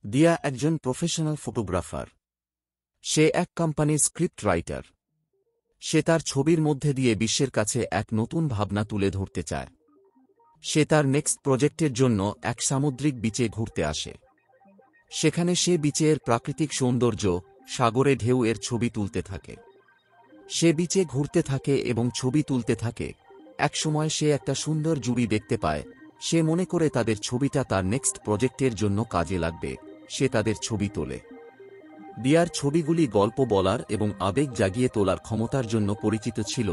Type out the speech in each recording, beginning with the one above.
দিয়া একজন professional photographer. সে এক কোম্পানির স্ক্রিপ্ট রাইটার। সে তার ছবির মধ্যে দিয়ে বিশ্বের কাছে এক নতুন ভাবনা তুলে ধরতে চায়। সে তার নেক্সট প্রজেক্টের জন্য এক সামুদ্রিক বিচে ঘুরতে আসে। সেখানে সে বিচের প্রাকৃতিক সৌন্দর্য, সাগরে ঢেউ এর ছবি তুলতে থাকে। সে বিচে ঘুরতে থাকে এবং ছবি তুলতে থাকে। একসময় সে একটা সুন্দর জুড়ি দেখতে পায়। সে মনে করে তাদের ছবিটা তার নেক্সট প্রজেক্টের জন্য কাজে লাগবে। সে তাদের ছবি তোলে। দিয়ার ছবিগুলি গল্প বলার এবং আবেগ জাগিয়ে তোলার ক্ষমতার জন্য পরিচিত ছিল,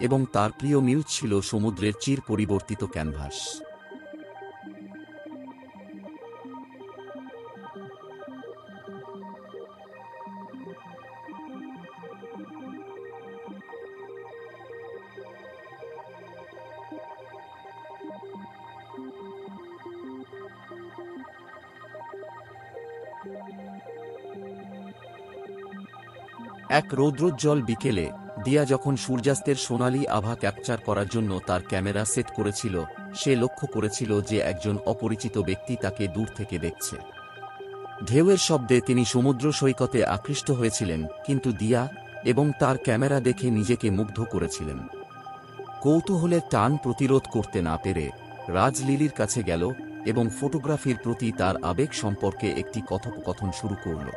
এবং তার প্রিয় মিউজ ছিল সমুদ্রের চির পরিবর্তিত ক্যানভাস। এক রৌদ্রোজ্জ্বল বিকেলে দিয়া যখন সূর্যাস্তের সোনালি আভা ক্যাপচার করার জন্য তার ক্যামেরা সেট করেছিল, সে লক্ষ্য করেছিল যে একজন অপরিচিত ব্যক্তি তাকে দূর থেকে দেখছে। ঢেউয়ের শব্দে তিনি সমুদ্র সৈকতে আকৃষ্ট হয়েছিলেন, কিন্তু দিয়া এবং তার ক্যামেরা দেখে নিজেকে মুগ্ধ করেছিলেন। কৌতূহলের টান প্রতিরোধ করতে না পেরে রাজ লিলির কাছে গেল এবং ফটোগ্রাফির প্রতি তার আবেগ সম্পর্কে একটি কথোপকথন শুরু করল।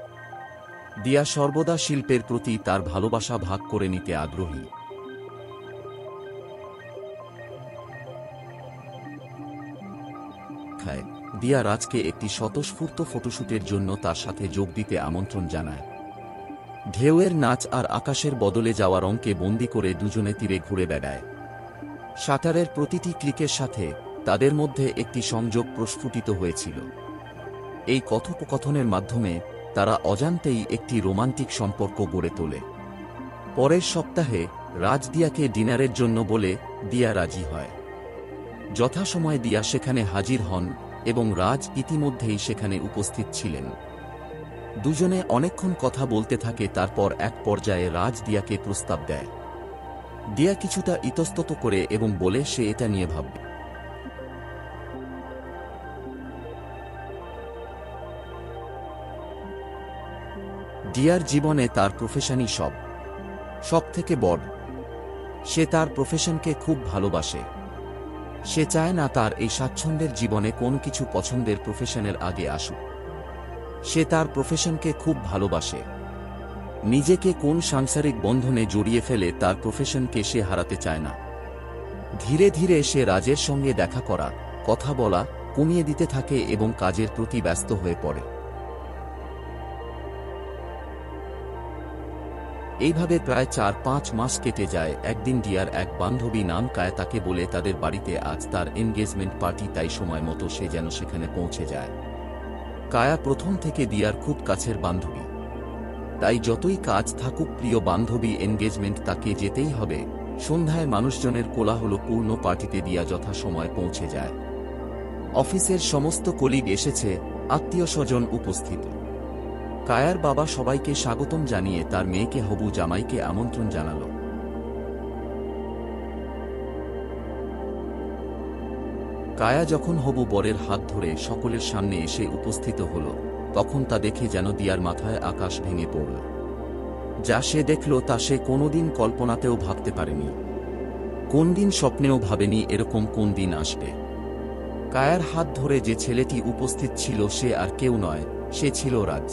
দিয়া সর্বদা শিল্পের প্রতি তার ভালোবাসা ভাগ করে নিতে আগ্রহী। দিয়া রাজকে একটি স্বতঃস্ফূর্ত ফটোশুটের জন্য তার সাথে যোগ দিতে আমন্ত্রণ জানায়। ঢেউয়ের নাচ আর আকাশের বদলে যাওয়া রঙকে বন্দি করে দুজনে তীরে ঘুরে বেড়ায়। শাটারের প্রতিটি ক্লিকের সাথে তাদের মধ্যে একটি সংযোগ প্রস্ফুটিত হয়েছিল। এই কথোপকথনের মাধ্যমে তারা অজান্তেই একটি রোমান্টিক সম্পর্ক গড়ে তোলে। পরের সপ্তাহে রাজ দিয়াকে ডিনারের জন্য বলে দিয়া রাজি হয়। যথাসময়ে দিয়া সেখানে হাজির হন এবং রাজ ইতিমধ্যেই সেখানে উপস্থিত ছিলেন। দুজনে অনেকক্ষণ কথা বলতে থাকে। তারপর এক পর্যায়ে রাজ দিয়াকে প্রস্তাব দেয়। দিয়া কিছুটা ইতস্তত করে এবং বলে সে এটা নিয়ে ভাববে। দিয়ার জীবনে তার প্রফেশনই সব থেকে বড়। সে তার প্রফেশনকে খুব ভালোবাসে। সে চায় না তার এই স্বাচ্ছন্দ্যের জীবনে কোনো কিছু পছন্দের প্রফেশনের আগে আসুক। সে তার প্রফেশনকে খুব ভালোবাসে। নিজেকে কোন সাংসারিক বন্ধনে জড়িয়ে ফেলে তার প্রফেশনকে সে হারাতে চায় না। ধীরে ধীরে সে রাজের সঙ্গে দেখা করা, কথা বলা কমিয়ে দিতে থাকে এবং কাজের প্রতি ব্যস্ত হয়ে পড়ে। এইভাবে প্রায় 4-5 মাস কেটে যায়। একদিন দিয়ার এক বান্ধবী নাম কায়া তাকে বলে তাদের বাড়িতে আজ তার এনগেজমেন্ট পার্টি, তাই সময় মতো সে যেন সেখানে পৌঁছে যায়। কায়া প্রথম থেকে দিয়ার খুব কাছের বান্ধবী, তাই যতই কাজ থাকুক প্রিয় বান্ধবী এনগেজমেন্ট তাকে যেতেই হবে। সন্ধ্যায় মানুষজনের কোলাহলপূর্ণ পার্টিতে দিয়া যথাসময়ে পৌঁছে যায়। অফিসের সমস্ত কলিগ এসেছে, আত্মীয় স্বজন উপস্থিত। কায়ার বাবা সবাইকে স্বাগতম জানিয়ে তার মেয়েকে হবু জামাইকে আমন্ত্রণ জানাল। কায়া যখন হবু বরের হাত ধরে সকলের সামনে এসে উপস্থিত হল, তখন তা দেখে যেন দিয়ার মাথায় আকাশ ভেঙে পড়ল। যা সে দেখল তা সে কোনোদিন কল্পনাতেও ভাবতে পারেনি। কোন দিন স্বপ্নেও ভাবেনি এরকম কোন দিন আসবে। কায়ার হাত ধরে যে ছেলেটি উপস্থিত ছিল সে আর কেউ নয়, সে ছিল রাজ।